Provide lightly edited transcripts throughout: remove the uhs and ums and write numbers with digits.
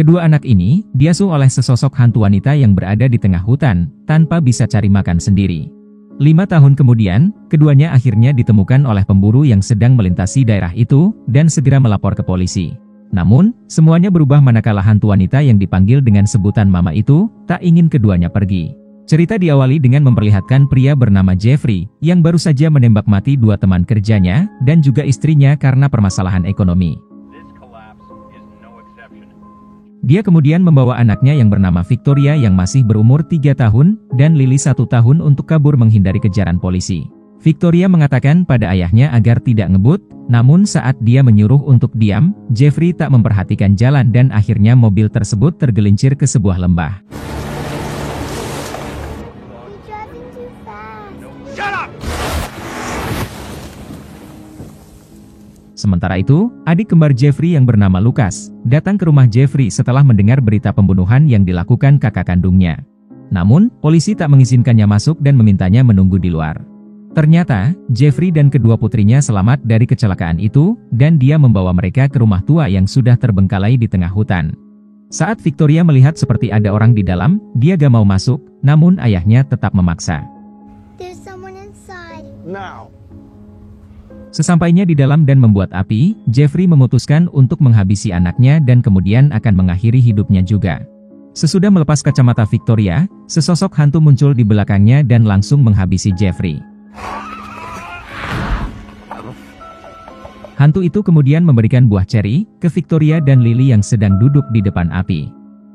Kedua anak ini diasuh oleh sesosok hantu wanita yang berada di tengah hutan, tanpa bisa cari makan sendiri. 5 tahun kemudian, keduanya akhirnya ditemukan oleh pemburu yang sedang melintasi daerah itu, dan segera melapor ke polisi. Namun, semuanya berubah manakala hantu wanita yang dipanggil dengan sebutan Mama itu, tak ingin keduanya pergi. Cerita diawali dengan memperlihatkan pria bernama Jeffrey, yang baru saja menembak mati 2 teman kerjanya, dan juga istrinya karena permasalahan ekonomi. Dia kemudian membawa anaknya yang bernama Victoria yang masih berumur 3 tahun, dan Lily 1 tahun untuk kabur menghindari kejaran polisi. Victoria mengatakan pada ayahnya agar tidak ngebut, namun saat dia menyuruh untuk diam, Jeffrey tak memperhatikan jalan dan akhirnya mobil tersebut tergelincir ke sebuah lembah. Sementara itu, adik kembar Jeffrey yang bernama Lucas, datang ke rumah Jeffrey setelah mendengar berita pembunuhan yang dilakukan kakak kandungnya. Namun, polisi tak mengizinkannya masuk dan memintanya menunggu di luar. Ternyata, Jeffrey dan kedua putrinya selamat dari kecelakaan itu, dan dia membawa mereka ke rumah tua yang sudah terbengkalai di tengah hutan. Saat Victoria melihat seperti ada orang di dalam, dia gak mau masuk, namun ayahnya tetap memaksa. Sesampainya di dalam dan membuat api, Jeffrey memutuskan untuk menghabisi anaknya dan kemudian akan mengakhiri hidupnya juga. Sesudah melepas kacamata Victoria, sesosok hantu muncul di belakangnya dan langsung menghabisi Jeffrey. Hantu itu kemudian memberikan buah ceri ke Victoria dan Lily yang sedang duduk di depan api.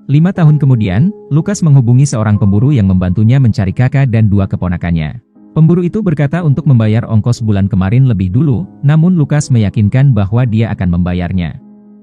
5 tahun kemudian, Lucas menghubungi seorang pemburu yang membantunya mencari kakak dan 2 keponakannya. Pemburu itu berkata untuk membayar ongkos bulan kemarin lebih dulu, namun Lucas meyakinkan bahwa dia akan membayarnya.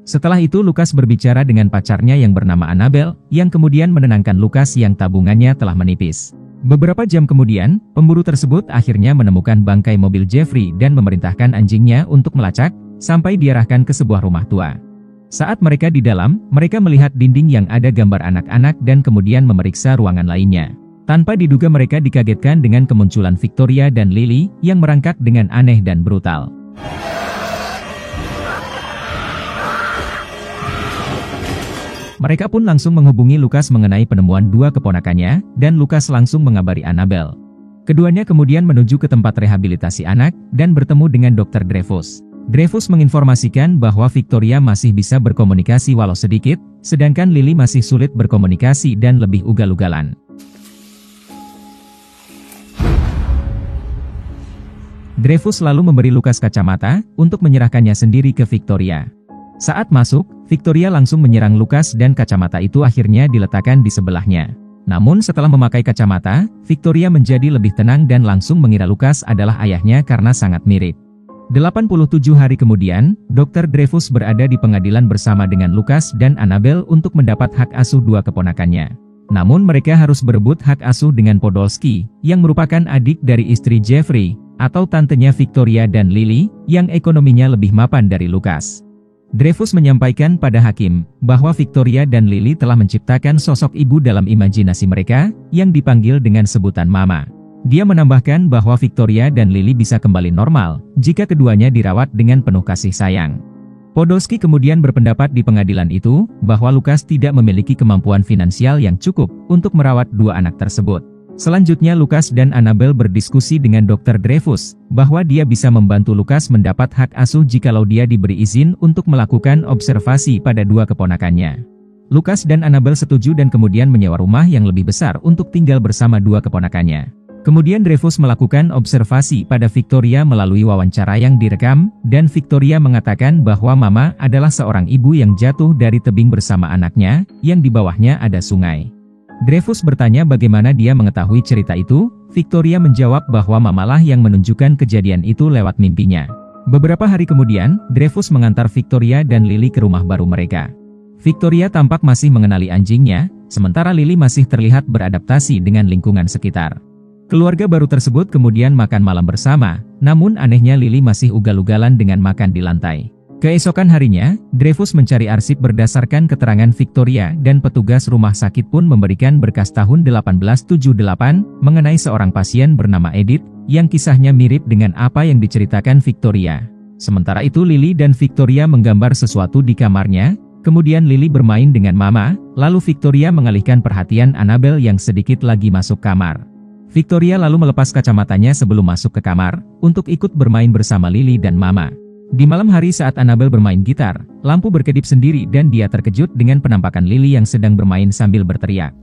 Setelah itu Lucas berbicara dengan pacarnya yang bernama Annabelle, yang kemudian menenangkan Lucas yang tabungannya telah menipis. Beberapa jam kemudian, pemburu tersebut akhirnya menemukan bangkai mobil Jeffrey dan memerintahkan anjingnya untuk melacak, sampai diarahkan ke sebuah rumah tua. Saat mereka di dalam, mereka melihat dinding yang ada gambar anak-anak dan kemudian memeriksa ruangan lainnya. Tanpa diduga mereka dikagetkan dengan kemunculan Victoria dan Lily yang merangkak dengan aneh dan brutal. Mereka pun langsung menghubungi Lucas mengenai penemuan 2 keponakannya, dan Lucas langsung mengabari Annabelle. Keduanya kemudian menuju ke tempat rehabilitasi anak, dan bertemu dengan Dr. Dreyfus. Dreyfus menginformasikan bahwa Victoria masih bisa berkomunikasi walau sedikit, sedangkan Lily masih sulit berkomunikasi dan lebih ugal-ugalan. Dreyfus lalu memberi Lucas kacamata, untuk menyerahkannya sendiri ke Victoria. Saat masuk, Victoria langsung menyerang Lucas dan kacamata itu akhirnya diletakkan di sebelahnya. Namun setelah memakai kacamata, Victoria menjadi lebih tenang dan langsung mengira Lucas adalah ayahnya karena sangat mirip. 87 hari kemudian, Dr. Dreyfus berada di pengadilan bersama dengan Lucas dan Annabelle untuk mendapat hak asuh 2 keponakannya. Namun mereka harus berebut hak asuh dengan Podolski, yang merupakan adik dari istri Jeffrey, atau tantenya Victoria dan Lily, yang ekonominya lebih mapan dari Lucas. Dreyfus menyampaikan pada hakim, bahwa Victoria dan Lily telah menciptakan sosok ibu dalam imajinasi mereka, yang dipanggil dengan sebutan Mama. Dia menambahkan bahwa Victoria dan Lily bisa kembali normal, jika keduanya dirawat dengan penuh kasih sayang. Podolski kemudian berpendapat di pengadilan itu, bahwa Lucas tidak memiliki kemampuan finansial yang cukup, untuk merawat 2 anak tersebut. Selanjutnya Lucas dan Annabelle berdiskusi dengan Dr. Dreyfus, bahwa dia bisa membantu Lucas mendapat hak asuh jikalau dia diberi izin untuk melakukan observasi pada 2 keponakannya. Lucas dan Annabelle setuju dan kemudian menyewa rumah yang lebih besar untuk tinggal bersama 2 keponakannya. Kemudian Dreyfus melakukan observasi pada Victoria melalui wawancara yang direkam, dan Victoria mengatakan bahwa Mama adalah seorang ibu yang jatuh dari tebing bersama anaknya, yang di bawahnya ada sungai. Dreyfus bertanya bagaimana dia mengetahui cerita itu. Victoria menjawab bahwa Mamalah yang menunjukkan kejadian itu lewat mimpinya. Beberapa hari kemudian, Dreyfus mengantar Victoria dan Lily ke rumah baru mereka. Victoria tampak masih mengenali anjingnya, sementara Lily masih terlihat beradaptasi dengan lingkungan sekitar. Keluarga baru tersebut kemudian makan malam bersama, namun anehnya Lily masih ugal-ugalan dengan makan di lantai. Keesokan harinya, Dreyfus mencari arsip berdasarkan keterangan Victoria dan petugas rumah sakit pun memberikan berkas tahun 1878 mengenai seorang pasien bernama Edith, yang kisahnya mirip dengan apa yang diceritakan Victoria. Sementara itu Lily dan Victoria menggambar sesuatu di kamarnya, Kemudian Lily bermain dengan Mama, lalu Victoria mengalihkan perhatian Annabelle yang sedikit lagi masuk kamar. Victoria lalu melepas kacamatanya sebelum masuk ke kamar, untuk ikut bermain bersama Lily dan Mama. Di malam hari saat Annabelle bermain gitar, lampu berkedip sendiri dan dia terkejut dengan penampakan Lily yang sedang bermain sambil berteriak.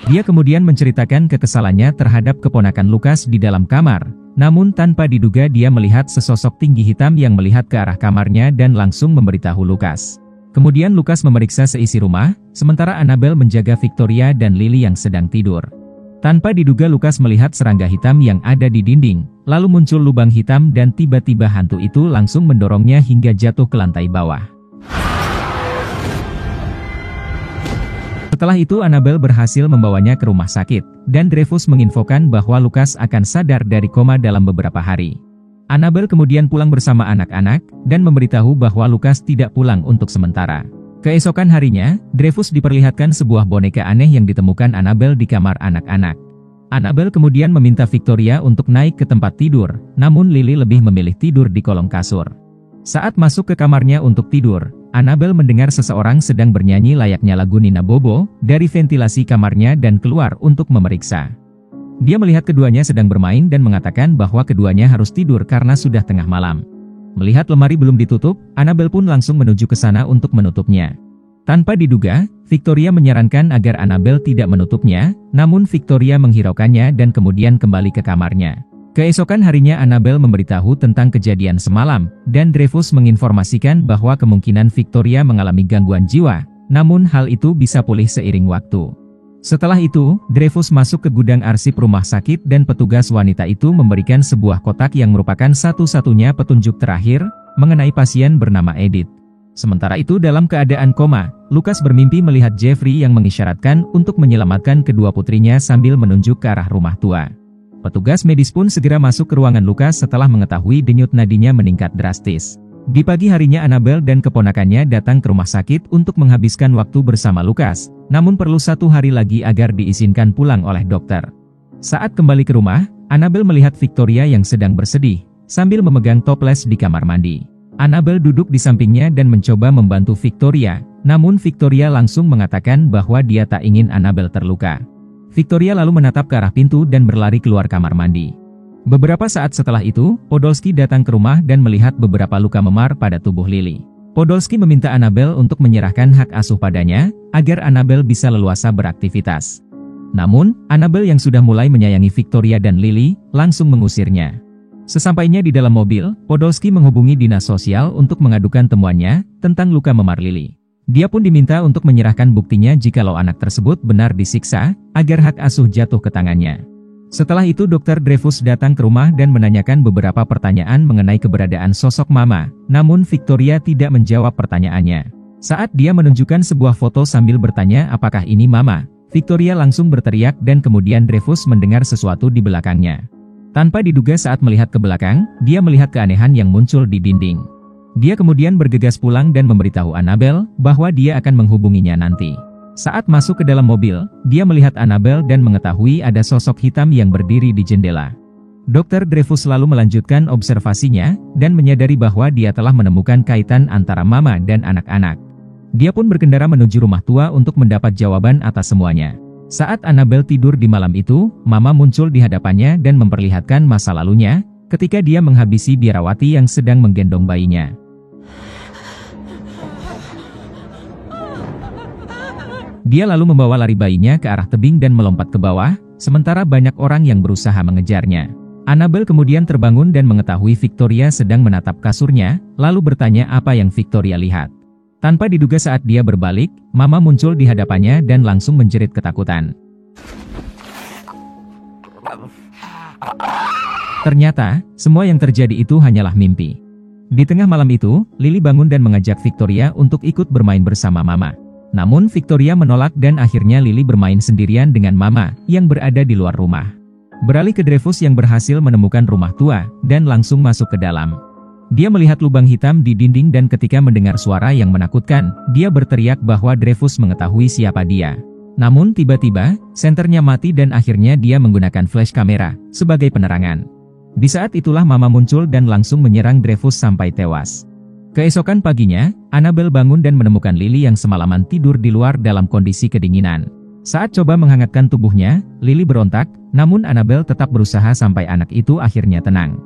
Dia kemudian menceritakan kekesalannya terhadap keponakan Lukas di dalam kamar, namun tanpa diduga dia melihat sesosok tinggi hitam yang melihat ke arah kamarnya dan langsung memberitahu Lukas. Kemudian Lukas memeriksa seisi rumah, sementara Annabelle menjaga Victoria dan Lily yang sedang tidur. Tanpa diduga Lukas melihat serangga hitam yang ada di dinding, lalu muncul lubang hitam dan tiba-tiba hantu itu langsung mendorongnya hingga jatuh ke lantai bawah. Setelah itu Annabelle berhasil membawanya ke rumah sakit, dan Dreyfus menginfokan bahwa Lukas akan sadar dari koma dalam beberapa hari. Annabelle kemudian pulang bersama anak-anak, dan memberitahu bahwa Lukas tidak pulang untuk sementara. Keesokan harinya, Dreyfus diperlihatkan sebuah boneka aneh yang ditemukan Annabelle di kamar anak-anak. Annabelle kemudian meminta Victoria untuk naik ke tempat tidur, namun Lily lebih memilih tidur di kolong kasur. Saat masuk ke kamarnya untuk tidur, Annabelle mendengar seseorang sedang bernyanyi layaknya lagu Nina Bobo dari ventilasi kamarnya dan keluar untuk memeriksa. Dia melihat keduanya sedang bermain dan mengatakan bahwa keduanya harus tidur karena sudah tengah malam. Melihat lemari belum ditutup, Annabelle pun langsung menuju ke sana untuk menutupnya. Tanpa diduga, Victoria menyarankan agar Annabelle tidak menutupnya, namun Victoria menghiraukannya dan kemudian kembali ke kamarnya. Keesokan harinya Annabelle memberitahu tentang kejadian semalam, dan Dreyfus menginformasikan bahwa kemungkinan Victoria mengalami gangguan jiwa, namun hal itu bisa pulih seiring waktu. Setelah itu, Dreyfus masuk ke gudang arsip rumah sakit dan petugas wanita itu memberikan sebuah kotak yang merupakan satu-satunya petunjuk terakhir mengenai pasien bernama Edith. Sementara itu dalam keadaan koma, Lukas bermimpi melihat Jeffrey yang mengisyaratkan untuk menyelamatkan kedua putrinya sambil menunjuk ke arah rumah tua. Petugas medis pun segera masuk ke ruangan Lukas setelah mengetahui denyut nadinya meningkat drastis. Di pagi harinya Annabelle dan keponakannya datang ke rumah sakit untuk menghabiskan waktu bersama Lukas, namun perlu 1 hari lagi agar diizinkan pulang oleh dokter. Saat kembali ke rumah, Annabelle melihat Victoria yang sedang bersedih, sambil memegang toples di kamar mandi. Annabelle duduk di sampingnya dan mencoba membantu Victoria, namun Victoria langsung mengatakan bahwa dia tak ingin Annabelle terluka. Victoria lalu menatap ke arah pintu dan berlari keluar kamar mandi. Beberapa saat setelah itu, Podolski datang ke rumah dan melihat beberapa luka memar pada tubuh Lily. Podolski meminta Annabelle untuk menyerahkan hak asuh padanya, agar Annabelle bisa leluasa beraktivitas. Namun, Annabelle yang sudah mulai menyayangi Victoria dan Lily, langsung mengusirnya. Sesampainya di dalam mobil, Podolski menghubungi dinas sosial untuk mengadukan temuannya tentang luka memar Lily. Dia pun diminta untuk menyerahkan buktinya jikalau anak tersebut benar disiksa, agar hak asuh jatuh ke tangannya. Setelah itu Dr. Dreyfus datang ke rumah dan menanyakan beberapa pertanyaan mengenai keberadaan sosok Mama, namun Victoria tidak menjawab pertanyaannya. Saat dia menunjukkan sebuah foto sambil bertanya apakah ini Mama, Victoria langsung berteriak dan kemudian Dreyfus mendengar sesuatu di belakangnya. Tanpa diduga saat melihat ke belakang, dia melihat keanehan yang muncul di dinding. Dia kemudian bergegas pulang dan memberitahu Annabelle bahwa dia akan menghubunginya nanti. Saat masuk ke dalam mobil, dia melihat Annabelle dan mengetahui ada sosok hitam yang berdiri di jendela. Dr. Dreyfus lalu melanjutkan observasinya dan menyadari bahwa dia telah menemukan kaitan antara Mama dan anak-anak. Dia pun berkendara menuju rumah tua untuk mendapat jawaban atas semuanya. Saat Annabelle tidur di malam itu, Mama muncul di hadapannya dan memperlihatkan masa lalunya, ketika dia menghabisi biarawati yang sedang menggendong bayinya. Dia lalu membawa lari bayinya ke arah tebing dan melompat ke bawah, sementara banyak orang yang berusaha mengejarnya. Annabelle kemudian terbangun dan mengetahui Victoria sedang menatap kasurnya, lalu bertanya apa yang Victoria lihat. Tanpa diduga saat dia berbalik, Mama muncul di hadapannya dan langsung menjerit ketakutan. Ternyata, semua yang terjadi itu hanyalah mimpi. Di tengah malam itu, Lily bangun dan mengajak Victoria untuk ikut bermain bersama Mama. Namun Victoria menolak dan akhirnya Lily bermain sendirian dengan Mama yang berada di luar rumah. Beralih ke Dreyfus yang berhasil menemukan rumah tua dan langsung masuk ke dalam. Dia melihat lubang hitam di dinding dan ketika mendengar suara yang menakutkan, dia berteriak bahwa Dreyfus mengetahui siapa dia. Namun tiba-tiba, senternya mati dan akhirnya dia menggunakan flash kamera sebagai penerangan. Di saat itulah Mama muncul dan langsung menyerang Dreyfus sampai tewas. Keesokan paginya, Annabelle bangun dan menemukan Lily yang semalaman tidur di luar dalam kondisi kedinginan. Saat coba menghangatkan tubuhnya, Lily berontak, namun Annabelle tetap berusaha sampai anak itu akhirnya tenang.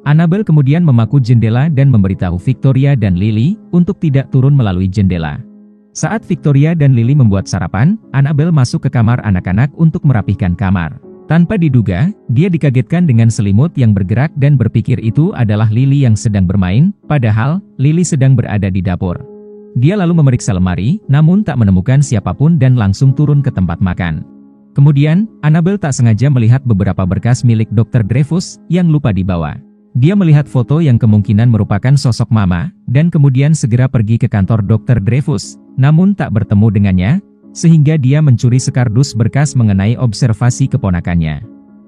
Annabelle kemudian memaku jendela dan memberitahu Victoria dan Lily untuk tidak turun melalui jendela. Saat Victoria dan Lily membuat sarapan, Annabelle masuk ke kamar anak-anak untuk merapihkan kamar. Tanpa diduga, dia dikagetkan dengan selimut yang bergerak dan berpikir itu adalah Lily yang sedang bermain, padahal Lily sedang berada di dapur. Dia lalu memeriksa lemari, namun tak menemukan siapapun dan langsung turun ke tempat makan. Kemudian, Annabelle tak sengaja melihat beberapa berkas milik Dr. Dreyfus yang lupa dibawa. Dia melihat foto yang kemungkinan merupakan sosok Mama, dan kemudian segera pergi ke kantor Dr. Dreyfus, namun tak bertemu dengannya, sehingga dia mencuri sekardus berkas mengenai observasi keponakannya.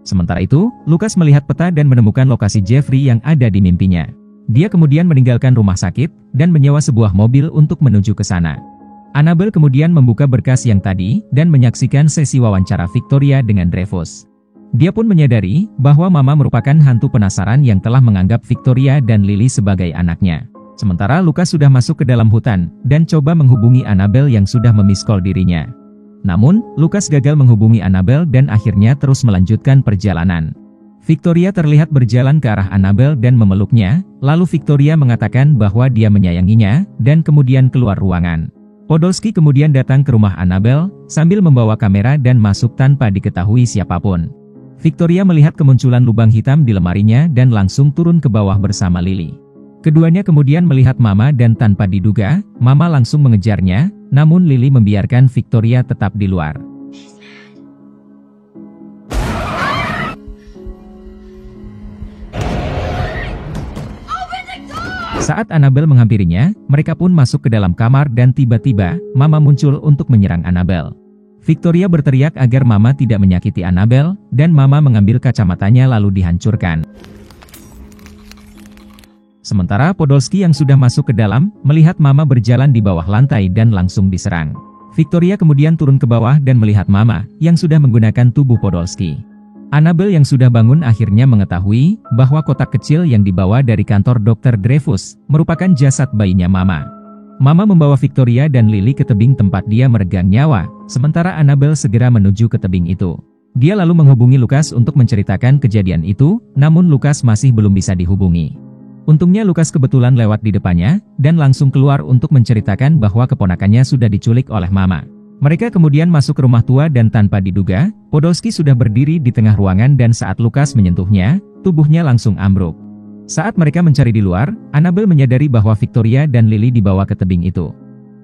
Sementara itu, Lucas melihat peta dan menemukan lokasi Jeffrey yang ada di mimpinya. Dia kemudian meninggalkan rumah sakit, dan menyewa sebuah mobil untuk menuju ke sana. Annabelle kemudian membuka berkas yang tadi, dan menyaksikan sesi wawancara Victoria dengan Dreyfus. Dia pun menyadari, bahwa Mama merupakan hantu penasaran yang telah menganggap Victoria dan Lily sebagai anaknya. Sementara Lucas sudah masuk ke dalam hutan, dan coba menghubungi Annabelle yang sudah memiskol dirinya. Namun, Lucas gagal menghubungi Annabelle dan akhirnya terus melanjutkan perjalanan. Victoria terlihat berjalan ke arah Annabelle dan memeluknya, lalu Victoria mengatakan bahwa dia menyayanginya, dan kemudian keluar ruangan. Podolski kemudian datang ke rumah Annabelle, sambil membawa kamera dan masuk tanpa diketahui siapapun. Victoria melihat kemunculan lubang hitam di lemarinya dan langsung turun ke bawah bersama Lily. Keduanya kemudian melihat Mama dan tanpa diduga, Mama langsung mengejarnya, namun Lily membiarkan Victoria tetap di luar. Saat Annabelle menghampirinya, mereka pun masuk ke dalam kamar dan tiba-tiba, Mama muncul untuk menyerang Annabelle. Victoria berteriak agar Mama tidak menyakiti Annabelle, dan Mama mengambil kacamatanya lalu dihancurkan. Sementara Podolski yang sudah masuk ke dalam, melihat Mama berjalan di bawah lantai dan langsung diserang. Victoria kemudian turun ke bawah dan melihat Mama, yang sudah menggunakan tubuh Podolski. Annabelle yang sudah bangun akhirnya mengetahui, bahwa kotak kecil yang dibawa dari kantor Dr. Dreyfus, merupakan jasad bayinya Mama. Mama membawa Victoria dan Lily ke tebing tempat dia meregang nyawa, sementara Annabelle segera menuju ke tebing itu. Dia lalu menghubungi Lucas untuk menceritakan kejadian itu, namun Lucas masih belum bisa dihubungi. Untungnya Lucas kebetulan lewat di depannya, dan langsung keluar untuk menceritakan bahwa keponakannya sudah diculik oleh Mama. Mereka kemudian masuk ke rumah tua dan tanpa diduga, Podolski sudah berdiri di tengah ruangan dan saat Lucas menyentuhnya, tubuhnya langsung ambruk. Saat mereka mencari di luar, Annabelle menyadari bahwa Victoria dan Lily dibawa ke tebing itu.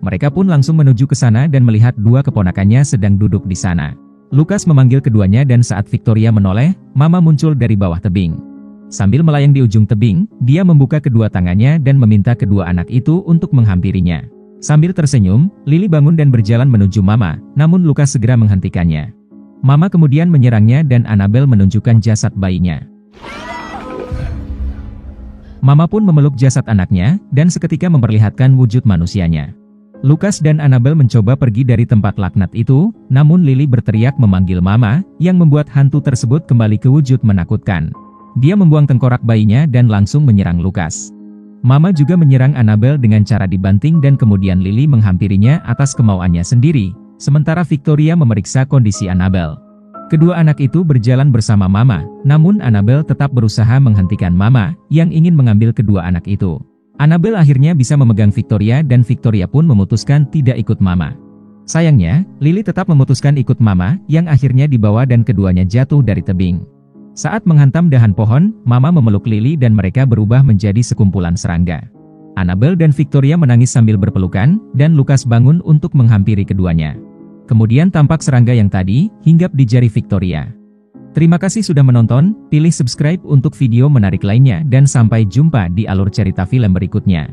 Mereka pun langsung menuju ke sana dan melihat dua keponakannya sedang duduk di sana. Lucas memanggil keduanya dan saat Victoria menoleh, Mama muncul dari bawah tebing. Sambil melayang di ujung tebing, dia membuka kedua tangannya dan meminta kedua anak itu untuk menghampirinya. Sambil tersenyum, Lily bangun dan berjalan menuju Mama, namun Lucas segera menghentikannya. Mama kemudian menyerangnya dan Annabelle menunjukkan jasad bayinya. Mama pun memeluk jasad anaknya, dan seketika memperlihatkan wujud manusianya. Lucas dan Annabelle mencoba pergi dari tempat laknat itu, namun Lily berteriak memanggil Mama, yang membuat hantu tersebut kembali ke wujud menakutkan. Dia membuang tengkorak bayinya dan langsung menyerang Lucas. Mama juga menyerang Annabelle dengan cara dibanting dan kemudian Lily menghampirinya atas kemauannya sendiri, sementara Victoria memeriksa kondisi Annabelle. Kedua anak itu berjalan bersama Mama, namun Annabelle tetap berusaha menghentikan Mama, yang ingin mengambil kedua anak itu. Annabelle akhirnya bisa memegang Victoria dan Victoria pun memutuskan tidak ikut Mama. Sayangnya, Lily tetap memutuskan ikut Mama, yang akhirnya dibawa dan keduanya jatuh dari tebing. Saat menghantam dahan pohon, Mama memeluk Lily dan mereka berubah menjadi sekumpulan serangga. Annabelle dan Victoria menangis sambil berpelukan, dan Lucas bangun untuk menghampiri keduanya. Kemudian tampak serangga yang tadi, hinggap di jari Victoria. Terima kasih sudah menonton, pilih subscribe untuk video menarik lainnya dan sampai jumpa di alur cerita film berikutnya.